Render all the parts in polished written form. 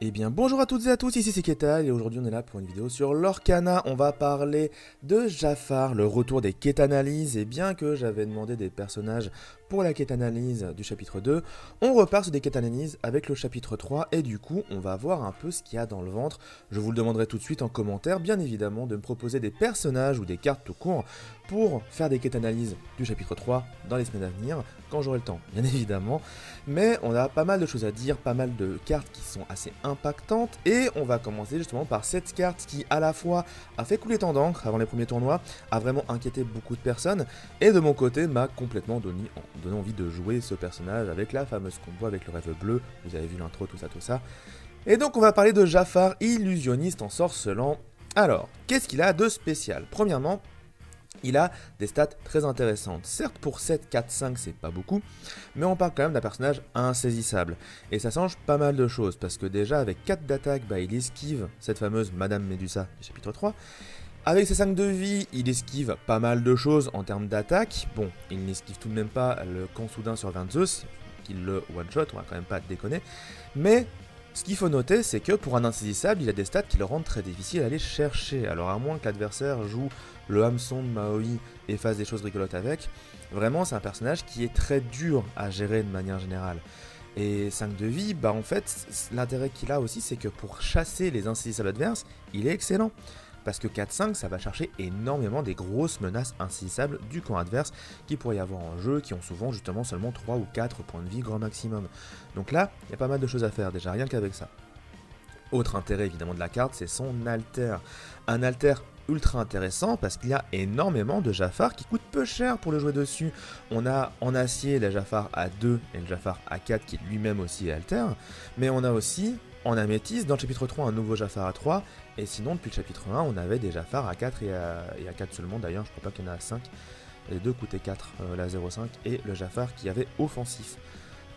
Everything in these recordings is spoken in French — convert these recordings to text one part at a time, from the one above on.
Eh bien bonjour à toutes et à tous, ici c'est Ketal et aujourd'hui on est là pour une vidéo sur l'Orcana. On va parler de Jafar, le retour des quêtes analyses. Et bien que j'avais demandé des personnages pour la quête analyse du chapitre 2, on repart sur des quêtes analyses avec le chapitre 3 et du coup on va voir un peu ce qu'il y a dans le ventre. Je vous le demanderai tout de suite en commentaire, bien évidemment, de me proposer des personnages ou des cartes tout court pour faire des quêtes analyses du chapitre 3 dans les semaines à venir, quand j'aurai le temps, bien évidemment. Mais on a pas mal de choses à dire, pas mal de cartes qui sont assez impactantes, et on va commencer justement par cette carte qui à la fois a fait couler tant d'encre avant les premiers tournois, a vraiment inquiété beaucoup de personnes, et de mon côté m'a complètement donné envie de jouer ce personnage avec la fameuse combo avec le rêve bleu, vous avez vu l'intro, tout ça. Et donc on va parler de Jafar, illusionniste ensorcelant. Alors, qu'est-ce qu'il a de spécial? Premièrement, il a des stats très intéressantes. Certes, pour 7, 4, 5, c'est pas beaucoup, mais on parle quand même d'un personnage insaisissable. Et ça change pas mal de choses, parce que déjà, avec 4 d'attaque, il esquive cette fameuse Madame Médusa du chapitre 3. Avec ses 5 de vie, il esquive pas mal de choses en termes d'attaque. Bon, il n'esquive tout de même pas le camp soudain sur 20 Zeus, qu'il le one-shot, on va quand même pas déconner. Mais ce qu'il faut noter, c'est que pour un insaisissable, il a des stats qui le rendent très difficile à aller chercher. Alors à moins que l'adversaire joue le hameçon de Maui et fasse des choses rigolotes avec, vraiment c'est un personnage qui est très dur à gérer de manière générale. Et 5 de vie, en fait, l'intérêt qu'il a aussi, c'est que pour chasser les insaisissables adverses, il est excellent. Parce que 4-5, ça va chercher énormément des grosses menaces insaisissables du camp adverse qui pourrait y avoir en jeu, qui ont souvent justement seulement 3 ou 4 points de vie grand maximum. Donc là, il y a pas mal de choses à faire, déjà rien qu'avec ça. Autre intérêt évidemment de la carte, c'est son alter. Un alter ultra intéressant parce qu'il y a énormément de Jafar qui coûtent peu cher pour le jouer dessus. On a en acier le Jafar A2 et le Jafar A4 qui lui-même aussi est alter, mais on a aussi en améthyste dans le chapitre 3 un nouveau Jafar A3, et sinon depuis le chapitre 1 on avait des Jafar A4 et A4 seulement d'ailleurs, je crois pas qu'il y en a 5, les deux coûtaient 4, la 0,5 et le Jafar qui avait offensif.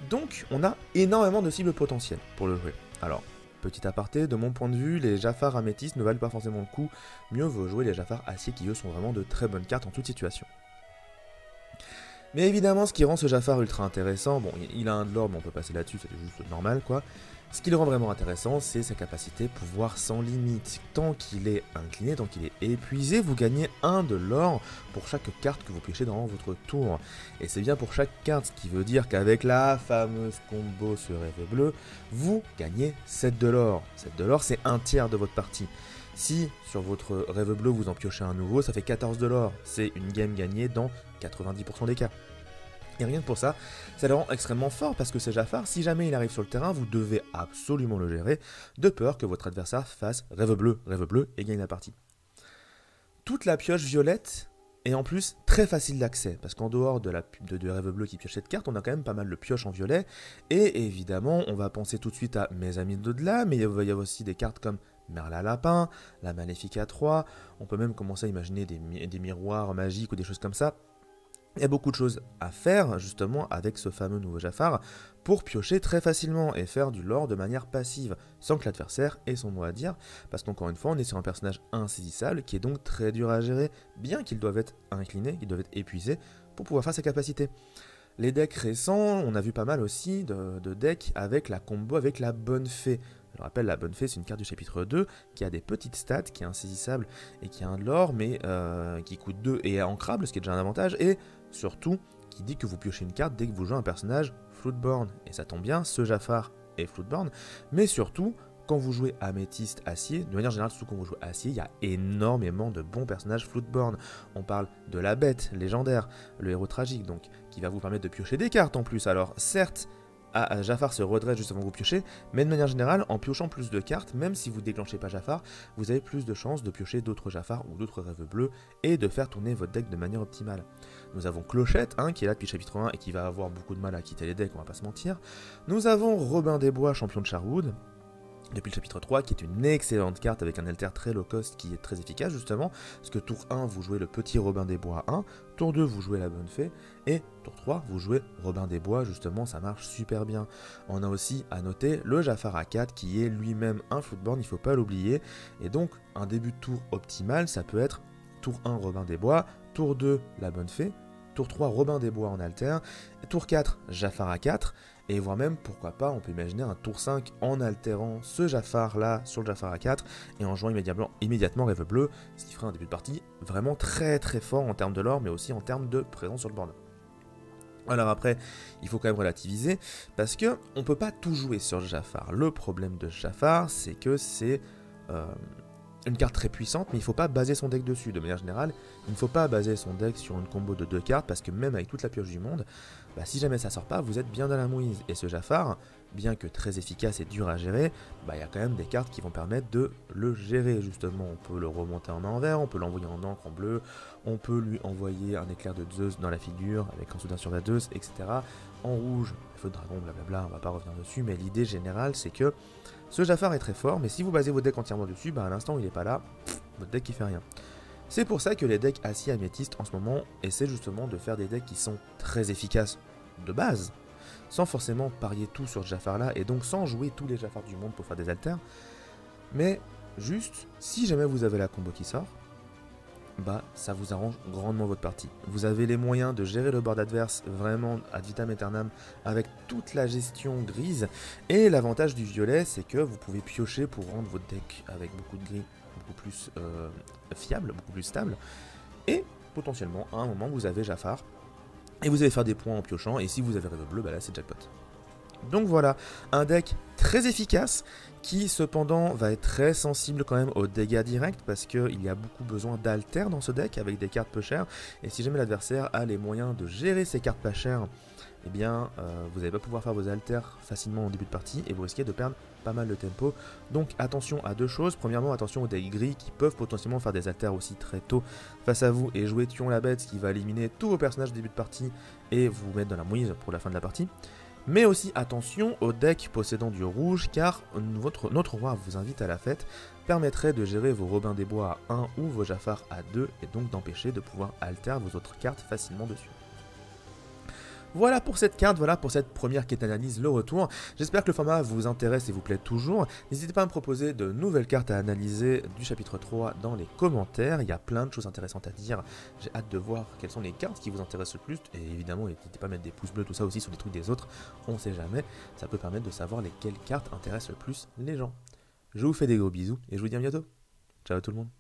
Donc on a énormément de cibles potentielles pour le jouer. Alors, petit aparté, de mon point de vue, les Jafar améthystes ne valent pas forcément le coup, mieux vaut jouer les Jafar acier qui eux sont vraiment de très bonnes cartes en toute situation. Mais évidemment, ce qui rend ce Jafar ultra intéressant, bon, il a un de l'or, mais on peut passer là-dessus, c'est juste normal quoi. Ce qui le rend vraiment intéressant, c'est sa capacité pouvoir sans limite. Tant qu'il est incliné, tant qu'il est épuisé, vous gagnez 1 de l'or pour chaque carte que vous piochez dans votre tour. Et c'est bien pour chaque carte, ce qui veut dire qu'avec la fameuse combo ce rêve bleu, vous gagnez 7 de l'or. 7 de l'or, c'est un tiers de votre partie. Si sur votre rêve bleu vous en piochez un nouveau, ça fait 14 de l'or. C'est une game gagnée dans 90% des cas. Et rien que pour ça, ça le rend extrêmement fort parce que ce Jafar, si jamais il arrive sur le terrain, vous devez absolument le gérer, de peur que votre adversaire fasse rêve bleu et gagne la partie. Toute la pioche violette est en plus très facile d'accès, parce qu'en dehors de rêve bleu qui pioche cette carte, on a quand même pas mal de pioches en violet, et évidemment, on va penser tout de suite à Mes Amis d'au-delà, mais il va y avoir aussi des cartes comme Merla Lapin, la Maléfique A3, on peut même commencer à imaginer des miroirs magiques ou des choses comme ça. Il y a beaucoup de choses à faire justement avec ce fameux nouveau Jafar pour piocher très facilement et faire du lore de manière passive sans que l'adversaire ait son mot à dire, parce qu'encore une fois on est sur un personnage insaisissable qui est donc très dur à gérer, bien qu'ils doivent être inclinés, qu'ils doivent être épuisés pour pouvoir faire ses capacités. Les decks récents, on a vu pas mal aussi de decks avec la combo avec la Bonne Fée. Je rappelle, la Bonne Fée, c'est une carte du chapitre 2 qui a des petites stats, qui est insaisissable et qui a un de l'or, mais qui coûte 2 et est ancrable, ce qui est déjà un avantage, et surtout qui dit que vous piochez une carte dès que vous jouez un personnage Floodborn. Et ça tombe bien, ce Jafar est Floodborn, mais surtout, quand vous jouez Améthyste Acier, de manière générale, surtout quand vous jouez Acier, il y a énormément de bons personnages Floodborn. On parle de la bête légendaire, le héros tragique, donc, qui va vous permettre de piocher des cartes en plus. Alors, certes, Jafar se redresse juste avant que vous piochez, mais de manière générale, en piochant plus de cartes, même si vous déclenchez pas Jafar, vous avez plus de chances de piocher d'autres Jafar ou d'autres rêves bleus et de faire tourner votre deck de manière optimale. Nous avons Clochette, qui est là depuis le chapitre 1 et qui va avoir beaucoup de mal à quitter les decks, on va pas se mentir. Nous avons Robin des Bois, champion de Sherwood, depuis le chapitre 3, qui est une excellente carte avec un alter très low cost qui est très efficace justement, parce que tour 1 vous jouez le petit Robin des Bois 1, tour 2 vous jouez la Bonne Fée, et tour 3 vous jouez Robin des Bois, justement ça marche super bien. On a aussi à noter le Jafar A4 qui est lui-même un Floodborn, il faut pas l'oublier, et donc un début de tour optimal ça peut être tour 1 Robin des Bois, tour 2 la Bonne Fée, tour 3 Robin des Bois en alter, tour 4 Jafar A4, et voire même, pourquoi pas, on peut imaginer un tour 5 en altérant ce Jafar là sur le Jafar A4 et en jouant immédiatement Rêve Bleu, ce qui ferait un début de partie vraiment très très fort en termes de lore, mais aussi en termes de présence sur le board. Alors après, il faut quand même relativiser, parce que on peut pas tout jouer sur Jafar. Le problème de Jafar, c'est que c'est une carte très puissante, mais il ne faut pas baser son deck dessus. De manière générale, il ne faut pas baser son deck sur une combo de 2 cartes, parce que même avec toute la pioche du monde, bah, si jamais ça sort pas, vous êtes bien dans la mouise. Et ce Jafar, bien que très efficace et dur à gérer, bah, y a quand même des cartes qui vont permettre de le gérer, justement. On peut le remonter en main en vert, on peut l'envoyer en encre en bleu, on peut lui envoyer un éclair de Zeus dans la figure, avec un soutien sur la Zeus, etc. En rouge, feu de dragon, blablabla, on va pas revenir dessus, mais l'idée générale, c'est que ce Jafar est très fort, mais si vous basez vos decks entièrement dessus, bah à l'instant où il est pas là, votre deck il fait rien. C'est pour ça que les decks acier améthyste en ce moment essaient justement de faire des decks qui sont très efficaces de base, sans forcément parier tout sur ce Jafar là, et donc sans jouer tous les Jafars du monde pour faire des alters, mais juste, si jamais vous avez la combo qui sort, bah ça vous arrange grandement votre partie. Vous avez les moyens de gérer le board adverse vraiment ad vitam aeternam avec toute la gestion grise, et l'avantage du violet c'est que vous pouvez piocher pour rendre votre deck avec beaucoup de gris beaucoup plus fiable, beaucoup plus stable, et potentiellement à un moment vous avez Jafar et vous allez faire des points en piochant, et si vous avez Rêve Bleu, bah là c'est jackpot. Donc voilà, un deck très efficace qui cependant va être très sensible quand même aux dégâts directs, parce qu'il y a beaucoup besoin d'alter dans ce deck avec des cartes peu chères, et si jamais l'adversaire a les moyens de gérer ces cartes pas chères, eh bien vous n'allez pas pouvoir faire vos alters facilement au début de partie et vous risquez de perdre pas mal de tempo. Donc attention à deux choses. Premièrement, attention aux decks gris qui peuvent potentiellement faire des alters aussi très tôt face à vous et jouer Thion la bête, ce qui va éliminer tous vos personnages au début de partie et vous mettre dans la mouise pour la fin de la partie. Mais aussi attention aux decks possédant du rouge, car notre roi vous invite à la fête permettrait de gérer vos Robins des Bois à 1 ou vos Jafar à 2, et donc d'empêcher de pouvoir alter vos autres cartes facilement dessus. Voilà pour cette carte, voilà pour cette première quête analyse, le retour. J'espère que le format vous intéresse et vous plaît toujours. N'hésitez pas à me proposer de nouvelles cartes à analyser du chapitre 3 dans les commentaires. Il y a plein de choses intéressantes à dire. J'ai hâte de voir quelles sont les cartes qui vous intéressent le plus. Et évidemment, n'hésitez pas à mettre des pouces bleus, tout ça aussi sur les trucs des autres. On sait jamais, ça peut permettre de savoir lesquelles cartes intéressent le plus les gens. Je vous fais des gros bisous et je vous dis à bientôt. Ciao tout le monde.